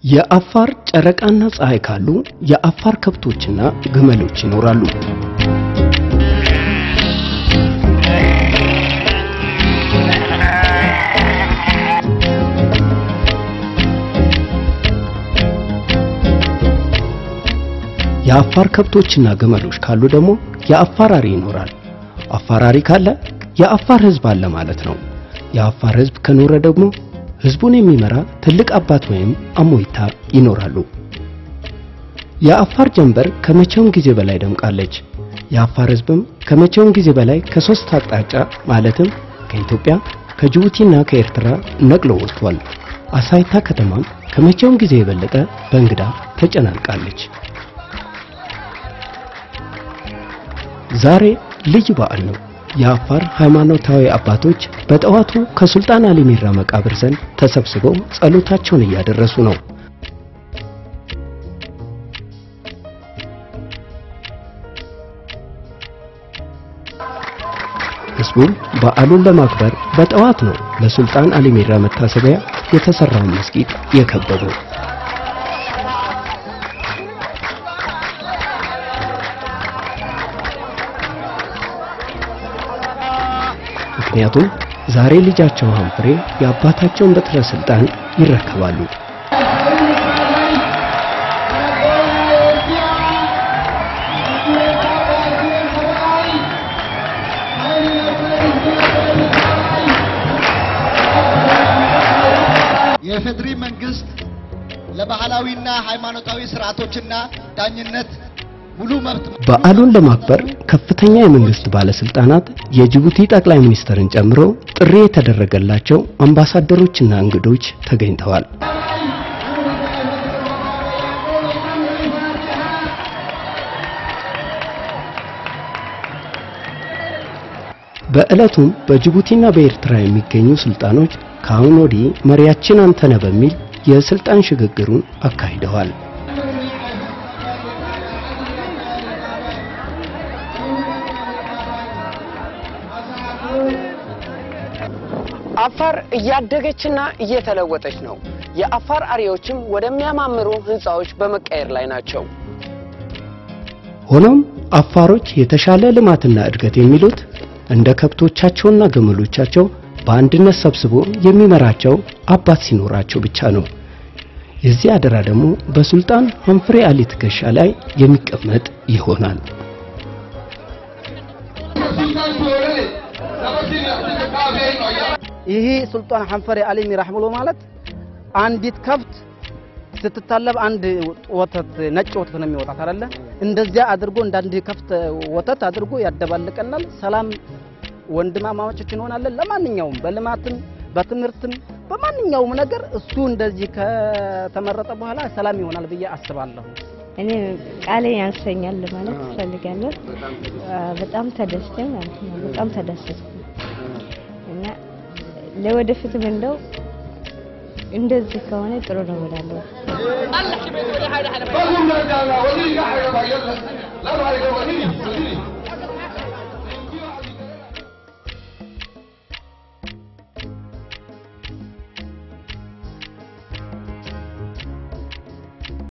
የአፋር ጨረቃና ፀሐይ ካሉ የአፋር ከብቶችና ግመሎች ይኖራሉ። የአፋር ከብቶችና ግመሎች ካሉ ደግሞ የአፋር አሪ ይኖራል። አፋር አሪ ካለ የአፋር ህዝብ አለ ማለት ነው። የአፋር ህዝብ ከኖረ ደግሞ ህዝቡን የሚመራ ትልቅ አባት ወይም አሞይታ ይኖራሉ። የአፋር ጀንበር ከመቼውም ጊዜ በላይ ደምቃለች። የአፋር ህዝብም ከመቼውም ጊዜ በላይ ከሶስት አቅጣጫ ማለትም ከኢትዮጵያ፣ ከጅቡቲና ከኤርትራ ነቅሎ ወጥቷል። አሳይታ ከተማም ከመቼውም ጊዜ የበለጠ በእንግዳ ተጨናንቃለች። ዛሬ ልዩ በዓል ነው። የአፋር ሃይማኖታዊ አባቶች በጠዋቱ ከሱልጣን አሊ ሚራ መቃብር ዘንድ ተሰብስበው ጸሎታቸውን እያደረሱ ነው። ህዝቡም በዓሉን ለማክበር በጠዋት ነው ለሱልጣን አሊ ሚራ መታሰቢያ የተሰራውን መስጊድ የከበበው። ምክንያቱም ዛሬ ልጃቸው ሀንፍሬ የአባታቸውን በትረ ስልጣን ይረከባሉ። የፌድሪ መንግስት ለባህላዊና ሃይማኖታዊ ስርዓቶችና ዳኝነት ሙሉ መብት በዓሉን ለማክበር ከፍተኛ የመንግስት ባለስልጣናት የጅቡቲ ጠቅላይ ሚኒስትርን ጨምሮ ጥሪ የተደረገላቸው አምባሳደሮችና እንግዶች ተገኝተዋል። በእለቱም በጅቡቲና በኤርትራ የሚገኙ ሱልጣኖች ከአሁን ወዲህ መሪያችን አንተነ በሚል የስልጣን ሽግግሩን አካሂደዋል። አፋር እያደገችና እየተለወጠች ነው። የአፋር አሪዎችም ወደሚያማምሩ ህንጻዎች በመቀየር ላይ ናቸው። ሆኖም አፋሮች የተሻለ ልማትና እድገት የሚሉት እንደ ከብቶቻቸውና ግመሎቻቸው በአንድነት ሰብስቦ የሚመራቸው አባት ሲኖራቸው ብቻ ነው። የዚህ አደራ ደግሞ በሱልጣን ሀንፍሬ አሊ ትከሻ ላይ የሚቀመጥ ይሆናል። ይሄ ሱልጣን ሀንፍሬ አሊ ሚራ ረህመሁ ማለት አንዲት ከብት ስትታለብ አንድ ወተት ነጭ ወተት ነው የሚወጣት አይደለ? እንደዚያ አድርጎ እንዳንድ ከብት ወተት አድርጎ ያደባልቀናል። ሰላም ወንድማማቾች እንሆናለን። ለማንኛውም በልማትም በትምህርትም በማንኛውም ነገር እሱ እንደዚህ ከተመረጠ በኋላ ሰላም ይሆናል ብዬ አስባለሁ። እኔ ቃሌ ያንሰኛል ማለት ፈልጋለሁ። በጣም ተደስተኝ ማለት ነው። በጣም ተደስተኝ እና ለወደፊትም እንደው እንደዚህ ከሆነ ጥሩ ነው እላለሁ።